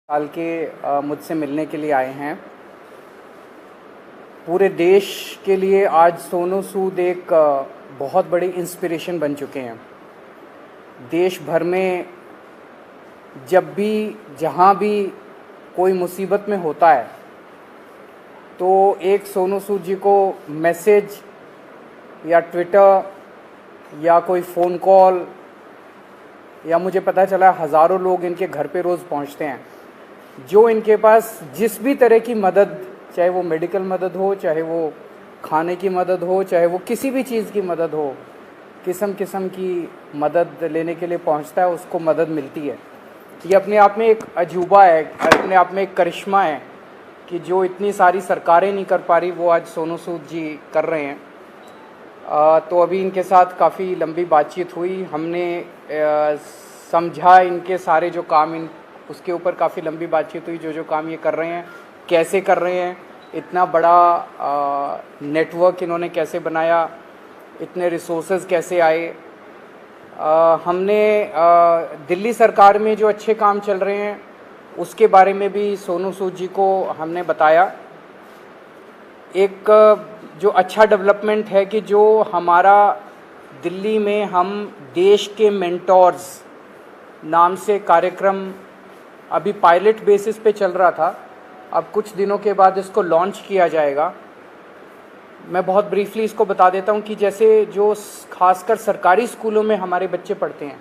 साल के मुझसे मिलने के लिए आए हैं। पूरे देश के लिए आज सोनू सूद एक बहुत बड़ी इंस्पिरेशन बन चुके हैं। देश भर में जब भी जहाँ भी कोई मुसीबत में होता है तो एक सोनू सूद जी को मैसेज या ट्विटर या कोई फ़ोन कॉल या मुझे पता चला हज़ारों लोग इनके घर पे रोज़ पहुंचते हैं, जो इनके पास जिस भी तरह की मदद, चाहे वो मेडिकल मदद हो, चाहे वो खाने की मदद हो, चाहे वो किसी भी चीज़ की मदद हो, किस्म किस्म की मदद लेने के लिए पहुंचता है, उसको मदद मिलती है। ये अपने आप में एक अजूबा है, अपने आप में एक करिश्मा है कि जो इतनी सारी सरकारें नहीं कर पा रही वो आज सोनू सूद जी कर रहे हैं। तो अभी इनके साथ काफ़ी लंबी बातचीत हुई, हमने समझा इनके सारे जो काम उसके ऊपर काफ़ी लंबी बातचीत हुई, जो काम ये कर रहे हैं कैसे कर रहे हैं, इतना बड़ा नेटवर्क इन्होंने कैसे बनाया, इतने रिसोर्सेज कैसे आए। हमने दिल्ली सरकार में जो अच्छे काम चल रहे हैं उसके बारे में भी सोनू सूद जी को हमने बताया। एक जो अच्छा डेवलपमेंट है कि जो हमारा दिल्ली में हम देश के मेंटोर्स नाम से कार्यक्रम अभी पायलट बेसिस पे चल रहा था, अब कुछ दिनों के बाद इसको लॉन्च किया जाएगा। मैं बहुत ब्रीफली इसको बता देता हूँ कि जैसे जो खासकर सरकारी स्कूलों में हमारे बच्चे पढ़ते हैं,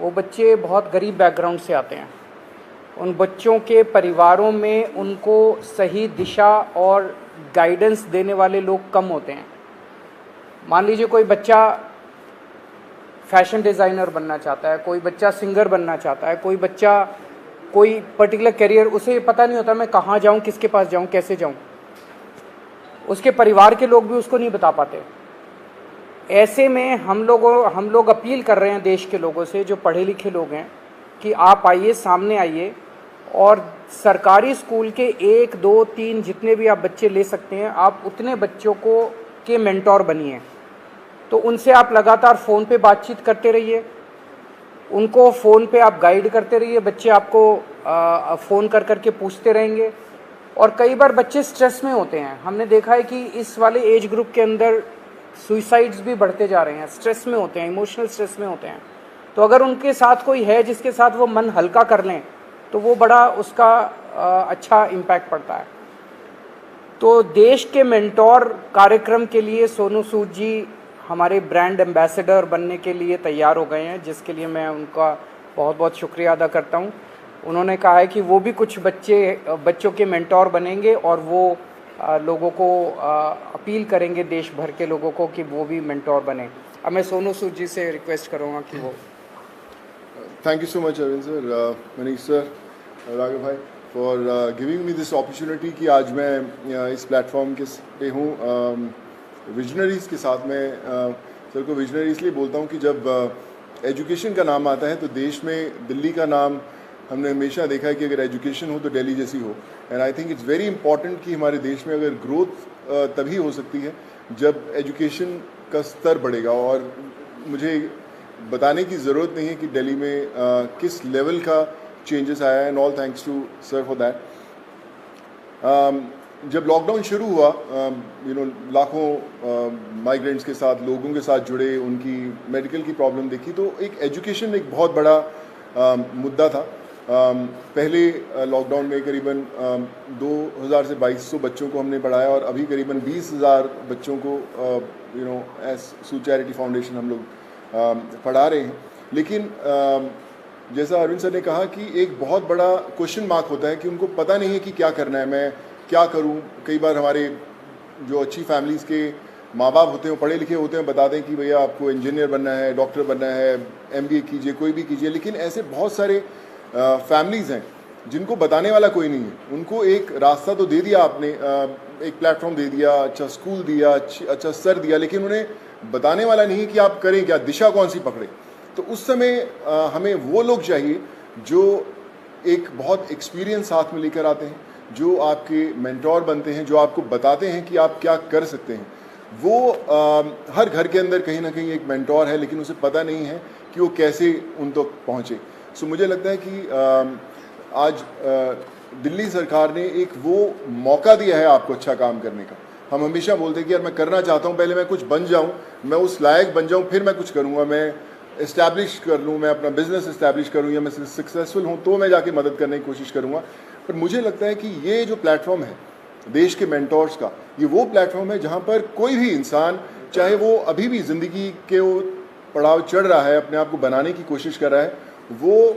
वो बच्चे बहुत गरीब बैकग्राउंड से आते हैं। उन बच्चों के परिवारों में उनको सही दिशा और गाइडेंस देने वाले लोग कम होते हैं। मान लीजिए कोई बच्चा फैशन डिज़ाइनर बनना चाहता है, कोई बच्चा सिंगर बनना चाहता है, कोई बच्चा कोई पर्टिकुलर करियर, उसे पता नहीं होता मैं कहाँ जाऊँ, किसके पास जाऊँ, कैसे जाऊँ। उसके परिवार के लोग भी उसको नहीं बता पाते। ऐसे में हम लोग अपील कर रहे हैं देश के लोगों से, जो पढ़े लिखे लोग हैं, कि आप आइए, सामने आइए और सरकारी स्कूल के 1, 2, 3 जितने भी आप बच्चे ले सकते हैं, आप उतने बच्चों को के मेंटोर बनिए। तो उनसे आप लगातार फ़ोन पे बातचीत करते रहिए, उनको फ़ोन पे आप गाइड करते रहिए, बच्चे आपको फ़ोन कर कर के पूछते रहेंगे। और कई बार बच्चे स्ट्रेस में होते हैं, हमने देखा है कि इस वाले एज ग्रुप के अंदर सुइसाइड्स भी बढ़ते जा रहे हैं, स्ट्रेस में होते हैं, इमोशनल स्ट्रेस में होते हैं। तो अगर उनके साथ कोई है जिसके साथ वो मन हल्का कर लें तो वो बड़ा उसका अच्छा इम्पैक्ट पड़ता है। तो देश के मेंटोर कार्यक्रम के लिए सोनू सूद जी हमारे ब्रांड एम्बेसडर बनने के लिए तैयार हो गए हैं, जिसके लिए मैं उनका बहुत बहुत शुक्रिया अदा करता हूं। उन्होंने कहा है कि वो भी कुछ बच्चों के मेंटोर बनेंगे और वो लोगों को अपील करेंगे, देश भर के लोगों को, कि वो भी मेंटोर बने। अब मैं सोनू सूद जी से रिक्वेस्ट करूँगा कि वो। Thank you so much, Arvind sir, Manish sir, Raghav bhai, for giving me this opportunity कि आज मैं इस प्लेटफॉर्म के पे हूँ विजनरीज के साथ। मैं सर को विजनरी इसलिए बोलता हूँ कि जब एजुकेशन का नाम आता है तो देश में दिल्ली का नाम हमने हमेशा देखा है कि अगर एजुकेशन हो तो दिल्ली जैसी हो। And I think it's very important कि हमारे देश में अगर ग्रोथ तभी हो सकती है जब एजुकेशन का स्तर बढ़ेगा। और मुझे बताने की ज़रूरत नहीं है कि दिल्ली में किस लेवल का चेंजेस आया है, and all thanks to sir for that. जब लॉकडाउन शुरू हुआ, लाखों माइग्रेंट्स के साथ, लोगों के साथ जुड़े, उनकी मेडिकल की प्रॉब्लम देखी, तो एक एजुकेशन एक बहुत बड़ा मुद्दा था। पहले लॉकडाउन में करीबन 2000 से 2200 बच्चों को हमने पढ़ाया और अभी करीबन 20,000 बच्चों को एज सूद चैरिटी फाउंडेशन हम लोग पढ़ा रहे हैं। लेकिन जैसा अरविंद सर ने कहा कि एक बहुत बड़ा क्वेश्चन मार्क होता है कि उनको पता नहीं है कि क्या करना है, मैं क्या करूं। कई बार हमारे जो अच्छी फैमिलीज़ के माँ बाप होते हैं, पढ़े लिखे होते हैं, बताते हैं कि भैया आपको इंजीनियर बनना है, डॉक्टर बनना है, MBA कीजिए, कोई भी कीजिए। लेकिन ऐसे बहुत सारे फैमिलीज़ हैं जिनको बताने वाला कोई नहीं है। उनको एक रास्ता तो दे दिया आपने, एक प्लेटफॉर्म दे दिया, अच्छा स्कूल दिया, अच्छा सर दिया, लेकिन उन्हें बताने वाला नहीं है कि आप करें क्या, दिशा कौन सी पकड़े। तो उस समय हमें वो लोग चाहिए जो एक बहुत एक्सपीरियंस साथ में लेकर आते हैं, जो आपके मेंटोर बनते हैं, जो आपको बताते हैं कि आप क्या कर सकते हैं। वो हर घर के अंदर कहीं ना कहीं एक मेंटोर है, लेकिन उसे पता नहीं है कि वो कैसे उन तक पहुँचे। सो मुझे लगता है कि आज दिल्ली सरकार ने एक वो मौका दिया है आपको अच्छा काम करने का। हम हमेशा बोलते हैं कि यार मैं करना चाहता हूँ, पहले मैं कुछ बन जाऊँ, मैं उस लायक बन जाऊँ, फिर मैं कुछ करूँगा, मैं इस्टेब्लिश कर लूँ, मैं अपना बिजनेस इस्टेब्लिश करूँ, या मैं सक्सेसफुल हूँ तो मैं जाके मदद करने की कोशिश करूँगा। पर मुझे लगता है कि ये जो प्लेटफॉर्म है देश के मेंटोर्स का, ये वो प्लेटफॉर्म है जहाँ पर कोई भी इंसान, चाहे वो अभी भी ज़िंदगी के वो पड़ाव चढ़ रहा है, अपने आप को बनाने की कोशिश कर रहा है, वो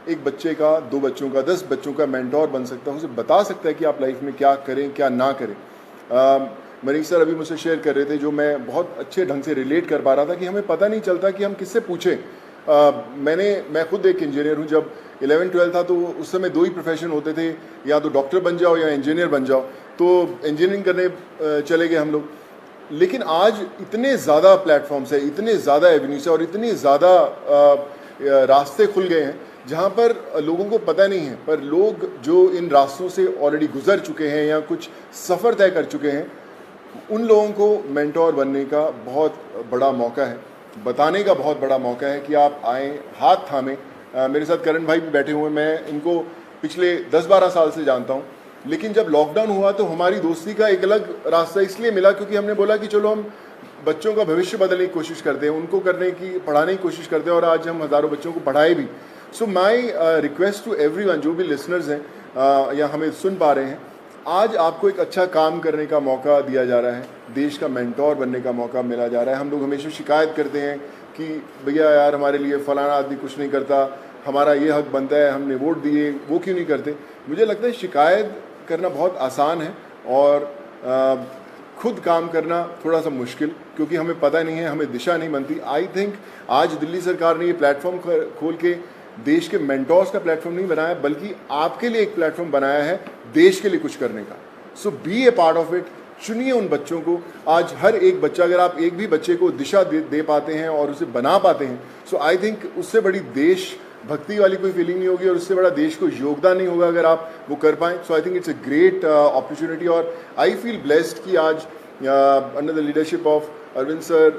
एक बच्चे का, 2 बच्चों का, 10 बच्चों का मेंटोर बन सकता है, उसे बता सकता है कि आप लाइफ में क्या करें क्या ना करें। मनीष सर अभी मुझसे शेयर कर रहे थे, जो मैं बहुत अच्छे ढंग से रिलेट कर पा रहा था कि हमें पता नहीं चलता कि हम किससे पूछें। मैं खुद एक इंजीनियर हूँ। जब 11-12 था तो उस समय 2 ही प्रोफेशन होते थे, या तो डॉक्टर बन जाओ या इंजीनियर बन जाओ, तो इंजीनियरिंग करने चले गए हम लोग। लेकिन आज इतने ज़्यादा प्लेटफॉर्म्स है, इतने ज़्यादा एवेन्यूज है और इतने ज़्यादा रास्ते खुल गए हैं जहाँ पर लोगों को पता नहीं है, पर लोग जो इन रास्तों से ऑलरेडी गुजर चुके हैं या कुछ सफ़र तय कर चुके हैं, उन लोगों को मेंटोर बनने का बहुत बड़ा मौका है, बताने का बहुत बड़ा मौका है कि आप आएँ, हाथ थामें। मेरे साथ करण भाई भी बैठे हुए हैं, मैं इनको पिछले 10-12 साल से जानता हूँ। लेकिन जब लॉकडाउन हुआ तो हमारी दोस्ती का एक अलग रास्ता इसलिए मिला क्योंकि हमने बोला कि चलो हम बच्चों का भविष्य बदलने की कोशिश करते हैं, उनको पढ़ाने की कोशिश करते हैं, और आज हम हज़ारों बच्चों को पढ़ाए भी। सो माई रिक्वेस्ट टू एवरीवन, जो भी लिसनर्स हैं या हमें सुन पा रहे हैं, आज आपको एक अच्छा काम करने का मौका दिया जा रहा है, देश का मेंटोर बनने का मौका मिला जा रहा है। हम लोग हमेशा शिकायत करते हैं कि भैया यार हमारे लिए फलाना आदमी कुछ नहीं करता, हमारा ये हक बनता है, हमने वोट दिए, वो क्यों नहीं करते। मुझे लगता है शिकायत करना बहुत आसान है और खुद काम करना थोड़ा सा मुश्किल, क्योंकि हमें पता नहीं है, हमें दिशा नहीं बनती। आई थिंक आज दिल्ली सरकार ने ये प्लेटफॉर्म खोल के देश के मेंटोर्स का प्लेटफॉर्म नहीं बनाया, बल्कि आपके लिए एक प्लेटफॉर्म बनाया है देश के लिए कुछ करने का। So be a part of it. चुनिए उन बच्चों को। आज हर एक बच्चा, अगर आप एक भी बच्चे को दिशा दे पाते हैं और उसे बना पाते हैं, सो आई थिंक उससे बड़ी देश भक्ति वाली कोई फीलिंग नहीं होगी और उससे बड़ा देश को योगदान नहीं होगा अगर आप वो कर पाएँ। So I think it's a great opportunity और आई फील ब्लेस्ड कि आज under the leadership of Arvind sir,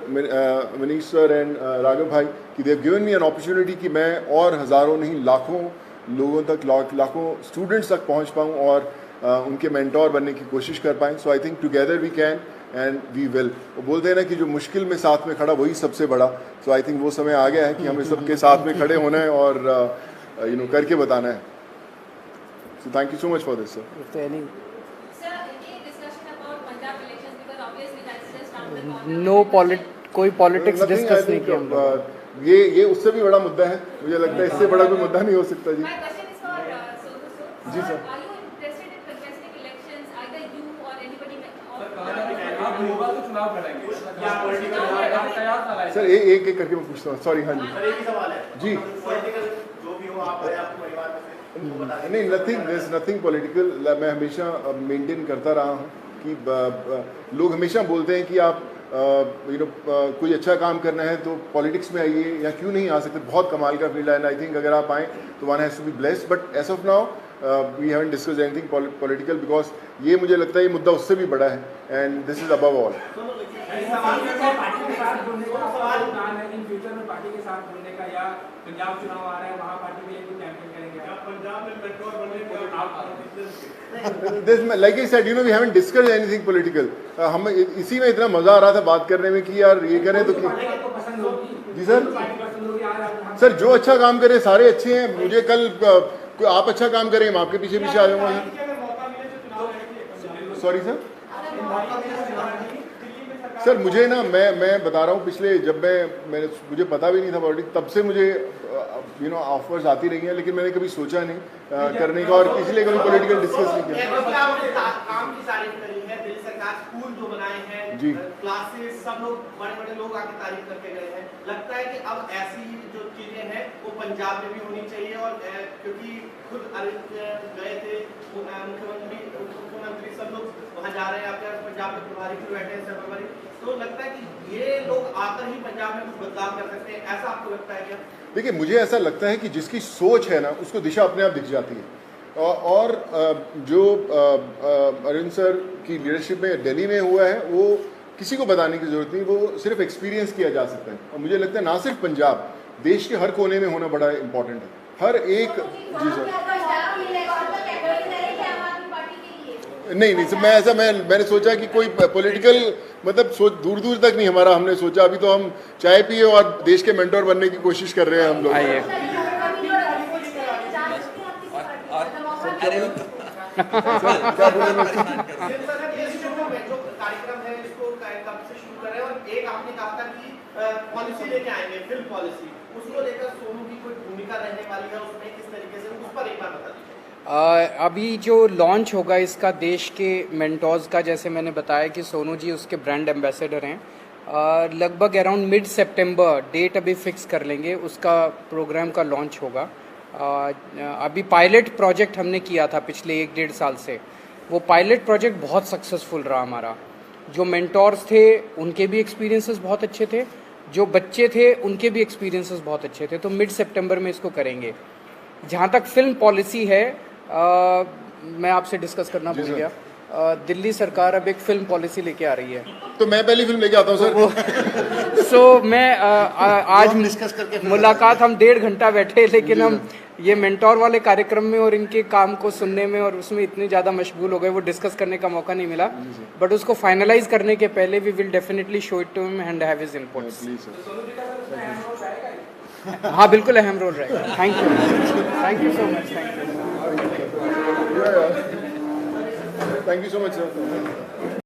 Manish sir and Raghav भाई, कि they have given me an opportunity कि मैं और हज़ारों नहीं लाखों लोगों तक, लाखों स्टूडेंट्स तक पहुंच पाऊं और उनके मेंटोर बनने की कोशिश कर पाएँ। So I think together we can and we will. वो बोलते हैं ना कि जो मुश्किल में साथ में खड़ा वही सबसे बड़ा। सो आई थिंक वो समय आ गया है कि हमें सबके साथ में खड़े होना है और करके बताना है। So thank you so much for this sir. कोई पॉलिटिक्स डिस्कस नहीं किया हम लोग। ये उससे भी बड़ा मुद्दा है, मुझे लगता है इससे बड़ा कोई मुद्दा नहीं हो सकता। जी जी सर। सर एक एक करके मैं पूछता हूँ, सॉरी। हाँ जी जी। नहीं, नथिंग पॉलिटिकल। मैं हमेशा मेंटेन करता रहा हूँ कि लोग हमेशा बोलते हैं कि आप कोई अच्छा काम करना है तो पॉलिटिक्स में आइए, या क्यों नहीं आ सकते। बहुत कमाल का फील्ड है एंड आई थिंक अगर आप आएँ तो one has to be blessed. But as of now we haven't discussed anything political, because ये मुझे लगता है ये मुद्दा उससे भी बड़ा है and this is above all. Like I said, we haven't discussed anything political. हम इसी में इतना मजा आ रहा था बात करने में कि यार ये करें तो जी सर जो अच्छा काम करे सारे अच्छे हैं। मुझे कल आप अच्छा काम करें, मैं आपके पीछे पीछे आ जाऊंगा। सॉरी सर मुझे ना मैं बता रहा हूँ, पिछले जब मुझे पता भी नहीं था पॉलिटिक्स, तब से मुझे ऑफर्स आती रही हैं, लेकिन मैंने कभी सोचा नहीं करने का और इसलिए कभी पॉलिटिकल डिस्कस नहीं किया। काम की तारीफ करी है, दिल्ली सरकार स्कूल जो बनाए हैं जी, क्लासेस, सब लोग बड़े लोग आके तारीफ करके गए हैं। लगता है कि अब ऐसी जो चीजें हैं वो पंजाब में भी होनी चाहिए, और क्योंकि खुद गए थे मुख्यमंत्री सब लोग वहाँ जा रहे हैं, आपके पंजाब में प्रभारी भी बैठे हैं सर्वपरि, तो लगता है कि ये लोग आकर ही पंजाब में कुछ बदलाव कर सकते हैं, ऐसा आपको लगता है क्या? देखिए मुझे ऐसा लगता है कि जिसकी सोच है ना उसको दिशा अपने आप दिख जाती है। और जो अरविंद सर की लीडरशिप में दिल्ली में हुआ है वो किसी को बताने की जरूरत नहीं, वो सिर्फ एक्सपीरियंस किया जा सकता है। और मुझे लगता है ना सिर्फ पंजाब, देश के हर कोने में होना बड़ा इम्पोर्टेंट है। हर एक जी सर नहीं सर, मैंने सोचा कि कोई पॉलिटिकल मतलब सोच दूर दूर तक नहीं हमारा हमने सोचा। अभी तो हम चाय पिए और देश के मेंटोर बनने की कोशिश कर रहे हैं हम लोग। आइए। क्या बोलेंगे? ये शुरू में जो कार्यक्रम है इसको कब से शुरू कर रहे हैं, और एक आपने कहा था कि पॉलिसी लेके आएंगे, फिल्म पॉलिसी, उसको लेकर सोनू की कोई भूमिका रहने वाली है उसमें, किस तरीके से, उस पर एक बार बता दीजिए। अभी जो लॉन्च होगा इसका देश के मेंटोर्स का, जैसे मैंने बताया कि सोनू जी उसके ब्रांड एम्बेसडर हैं। लगभग अराउंड मिड सितंबर डेट अभी फिक्स कर लेंगे, उसका प्रोग्राम का लॉन्च होगा। अभी पायलट प्रोजेक्ट हमने किया था पिछले 1-1.5 साल से, वो पायलट प्रोजेक्ट बहुत सक्सेसफुल रहा हमारा। जो मेंटोर्स थे उनके भी एक्सपीरियंसेस बहुत अच्छे थे, जो बच्चे थे उनके भी एक्सपीरियंसेस बहुत अच्छे थे। तो मिड सितंबर में इसको करेंगे। जहाँ तक फिल्म पॉलिसी है, मैं आपसे डिस्कस करना भूल गया। दिल्ली सरकार अब एक फिल्म पॉलिसी लेके आ रही है, तो मैं पहली फिल्म लेके आता हूँ सर। सो मैं आज डिस्कस करके मुलाकात हम 1.5 घंटा बैठे, लेकिन हम ये मेंटोर वाले कार्यक्रम में और इनके काम को सुनने में और उसमें इतने ज़्यादा मशगूल हो गए, वो डिस्कस करने का मौका नहीं मिला। बट उसको फाइनलाइज करने के पहले we will definitely show it to him and have his inputs. Please sir. हाँ बिल्कुल अहम रोल रहेगा। Thank you so much, thank you. Thank you so much sir.